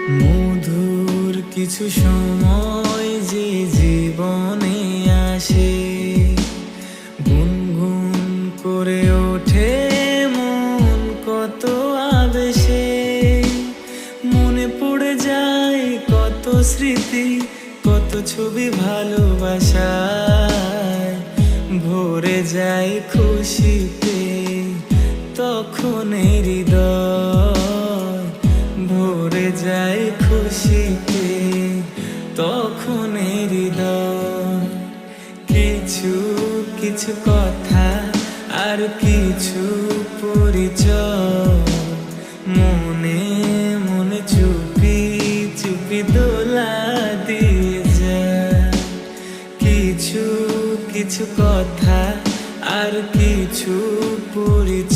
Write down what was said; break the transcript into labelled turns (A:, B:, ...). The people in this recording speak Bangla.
A: মধুর কিছু সময় যে জীবনে আসে, গুনগুন করে ওঠে মন কত আবেশে। মনে পড়ে যায় কত স্মৃতি, কত ছবি ভালোবাসায়। ভরে যায় খুশিতে তখন হৃদয়, ভরে যায় খুশিতে তখন হৃদয়। কিছু কিছু কথা আর কিছু পরিচয়, মনে মনে চুপি চুপি দোলা দিয়ে যায়। কিছু কিছু কথা আর কিছু পরিচয়।